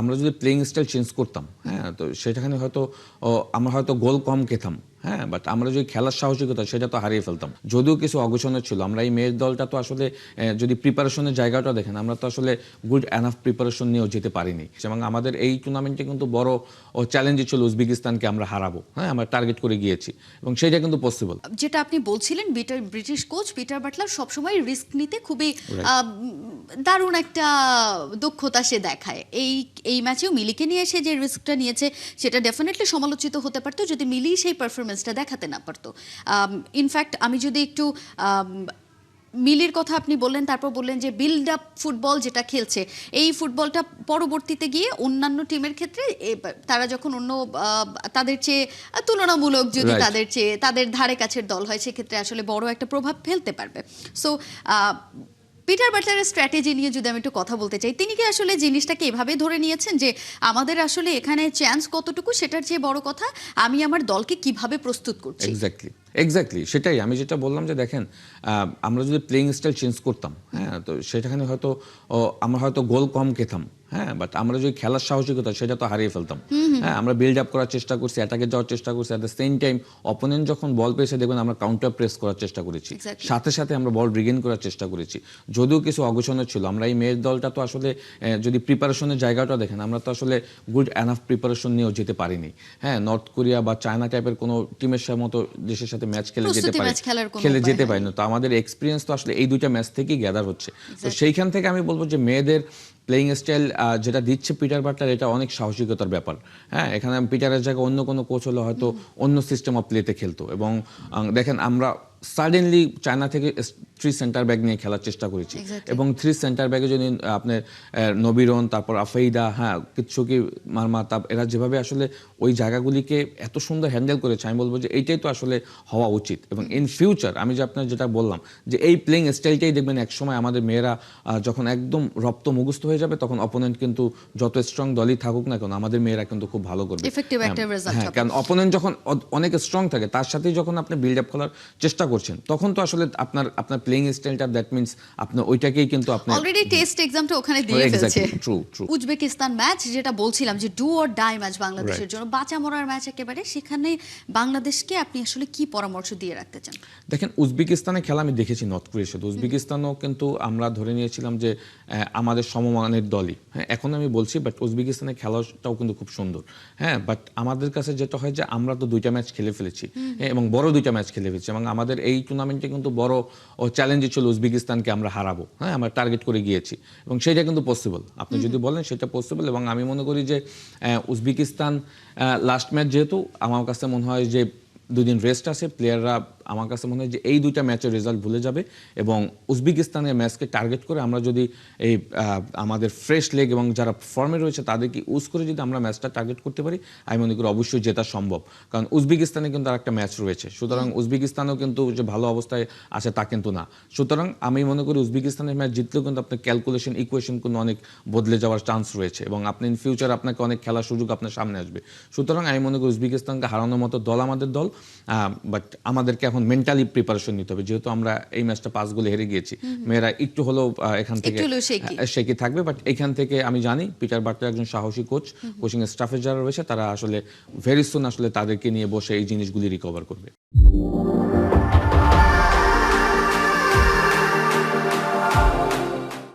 আমরা যদি playing style change করতাম, হ্যাঁ, তো সেখানে হয়তো আমরা হয়তো গোল কম খেতাম, হ্যাঁ, বাট আমরা যদি খেলার সাহসিকতা সেটা তো হারিয়ে ফেলতাম। যদিও কিছু অঘোষণের ছিল, আমরা এই মেয়ের দলটা তো আসলে যদি প্রিপারেশনের জায়গাটা দেখেন, আমরা তো আসলে গুড এনাফ প্রিপারেশন নিয়েও যেতে পারিনি। এবং আমাদের এই টুর্নামেন্টে কিন্তু বড় চ্যালেঞ্জ ছিল উজবেকিস্তানকে আমরা হারাবো, হ্যাঁ, আমরা টার্গেট করে গিয়েছি এবং সেটা কিন্তু পসিবল। যেটা আপনি বলছিলেন, ব্রিটিশ কোচ পিটার বাটলার সবসময় রিস্ক নিতে খুবই দারুণ একটা দক্ষতা সে দেখায়। এই ম্যাচেও মিলিকে নিয়ে এসে যে রিস্কটা নিয়েছে সেটা ডেফিনেটলি সমালোচিত হতে পারতো যদি মিলি সেই পারফরমেন্সটা দেখাতে না পারতো। ইনফ্যাক্ট আমি যদি একটু মিলির কথা আপনি বললেন, তারপর বললেন যে বিল্ড আপ ফুটবল যেটা খেলছে, এই ফুটবলটা পরবর্তীতে গিয়ে অন্যান্য টিমের ক্ষেত্রে তারা যখন অন্য তাদের চেয়ে তুলনামূলক যদি তাদের ধারে কাছের দল হয়, সেক্ষেত্রে আসলে বড় একটা প্রভাব ফেলতে পারবে। সো পিটার বাটলারের স্ট্র্যাটেজি নিয়ে যদি আমি একটু কথা বলতে চাই, তিনি কি আসলে জিনিসটাকে এভাবে ধরে নিয়েছেন যে আমাদের আসলে এখানে চান্স কতটুকু সেটার চেয়ে বড় কথা আমি আমার দলকে কিভাবে প্রস্তুত করছি? এক্স্যাক্টলি সেটাই আমি যেটা বললাম যে দেখেন, আমরা যদি প্লেইং স্টাইল চেঞ্জ করতাম, হ্যাঁ, তো সেখানে হয়তো আমরা হয়তো গোল কম খেতাম, হ্যাঁ, বাট আমরা যদি খেলার সাহসিকতা সেটা তো হারিয়ে ফেলতাম। হ্যাঁ, আমরা বিল্ড আপ করার চেষ্টা করছি, অ্যাটাকে যাওয়ার চেষ্টা করছি, at the same time opponent যখন বল পেয়েছে দেখবেন আমরা কাউন্টার প্রেস করার চেষ্টা করেছি, সাথে সাথে আমরা বল রিগেন করার চেষ্টা করেছি। যদিও কিছু অঘোষণের ছিল, আমরা এই মেয়ের দলটা তো আসলে যদি প্রিপারেশনের জায়গাটা দেখেন, আমরা তো আসলে গুড এনাফ প্রিপারেশন নিয়েও যেতে পারিনি। হ্যাঁ, নর্থ কোরিয়া বা চায়না টাইপের কোনো টিমের মতো দেশের সাথে ম্যাচ খেলে যেতে পারি না। তো আমাদের এক্সপিরিয়েন্স তো আসলে এই দুইটা ম্যাচ থেকেই গ্যাদার হচ্ছে। তো সেইখান থেকে আমি বলবো যে মেয়েদের প্লেইং স্টাইল যেটা দিচ্ছে পিটার বাটলার, এটা অনেক সাহসিকতার ব্যাপার। হ্যাঁ, এখানে পিটারের জায়গায় অন্য কোনো কোচ হলে হয়তো অন্য সিস্টেম অফ প্লেতে খেলতো। এবং দেখেন আমরা সাডেনলি চায়না থেকে 3 সেন্টার ব্যাগ নিয়ে খেলার চেষ্টা করেছি এবং 3 সেন্টার ব্যাগে যদি আপনার নবীরন, তারপর আফাইদা, হ্যাঁ, কিচ্ছুকি মারমা, এরা যেভাবে আসলে ওই জায়গাগুলিকে এত সুন্দর হ্যান্ডেল করেছে, আমি বলবো যে এইটাই তো আসলে হওয়া উচিত। এবং ইন ফিউচার আমি যে আপনার যেটা বললাম যে এই প্লেইং স্টাইলটাই দেখবেন একসময় আমাদের মেয়েরা যখন একদম রপ্ত মুখস্থ হয়ে যাবে, তখন অপোনেন্ট কিন্তু যত স্ট্রং দলই থাকুক না কেন, আমাদের মেয়েরা কিন্তু খুব ভালো করবে। হ্যাঁ, কারণ অপোনেন্ট যখন অনেক স্ট্রং থাকে, তার সাথেই যখন আপনি বিল্ড আপ করার চেষ্টা করছেন, তখন তো আসলে আপনার প্লেইং স্টাইলটা, দ্যাট মিন্স আপনি ওইটাকেই কিন্তু আপনি অলরেডি টেস্ট এক্সামটা ওখানে দিয়ে ফেলছে। উজবেকিস্তান ম্যাচ যেটা বলছিলাম যে ডু অর ডাই ম্যাচ বাংলাদেশের জন্য, বাঁচা মরার ম্যাচ একেবারে, সেখানে বাংলাদেশকে আপনি আসলে কি পরামর্শ দিয়ে রাখতে চান? দেখেন, উজবেকিস্তানের খেলা আমি দেখেছি নর্থ কোরিয়ার সাথে। উজবেকিস্তানও কিন্তু আমরা ধরে নিয়েছিলাম যে আমাদের সমমানের দলই, হ্যাঁ, এখন আমি বলছি, বাট উজবেকিস্তানের খেলাটাও কিন্তু খুব সুন্দর। হ্যাঁ, বাট আমাদের কাছে যেটা হয় যে আমরা তো 2টা ম্যাচ খেলে ফেলেছি, এবং বড় 2টা ম্যাচ খেলে ফেলেছি, এবং আমাদের এই টুর্নামেন্টে কিন্তু বড় চ্যালেঞ্জ ছিল উজবেকিস্তানকে আমরা হারাবো, হ্যাঁ, আমরা টার্গেট করে গিয়েছি এবং সেটা কিন্তু পসিবল। আপনি যদি বলেন সেটা পসিবল। এবং আমি মনে করি যে উজবেকিস্তান লাস্ট ম্যাচ, যেহেতু আমার কাছে মনে হয় যে 2 দিন রেস্ট আছে, প্লেয়াররা আমার কাছে মনে হয় যে এই 2টা ম্যাচের রেজাল্ট ভুলে যাবে এবং উজবেকিস্তানের ম্যাচকে টার্গেট করে আমরা যদি এই আমাদের ফ্রেশ লেগ এবং যারা ফর্মে রয়েছে তাদেরকে ইউজ করে যদি আমরা ম্যাচটা টার্গেট করতে পারি, আমি মনে করি অবশ্যই জেতা সম্ভব। কারণ উজবেকিস্তানে কিন্তু আর একটা ম্যাচ রয়েছে, সুতরাং উজবেকিস্তানও কিন্তু যে ভালো অবস্থায় আছে তা কিন্তু না। সুতরাং আমি মনে করি উজবেকিস্তানের ম্যাচ জিতলেও কিন্তু আপনার ক্যালকুলেশন ইকুয়েশন কিন্তু অনেক বদলে যাওয়ার চান্স রয়েছে এবং আপনি ইন ফিউচার আপনাকে অনেক খেলার সুযোগ আপনার সামনে আসবে। সুতরাং আমি মনে করি উজবেকিস্তানকে হারানোর মতো দল আমাদের দল, বাট আমাদেরকে এখন মেন্টালি প্রিপারেশন নিতে হবে, যেহেতু আমরা এই ম্যাচটা 5 গোলে হেরে গিয়েছি। মেয়েরা একটু হলেও এখান থেকে শেকি থাকবে, বাট এখান থেকে আমি জানি পিটার বাটলার একজন সাহসী কোচ, কোচিং স্টাফের যারা রয়েছে তারা আসলে ভেরি সুন আসলে তাদেরকে নিয়ে বসে এই জিনিসগুলি রিকভার করবে।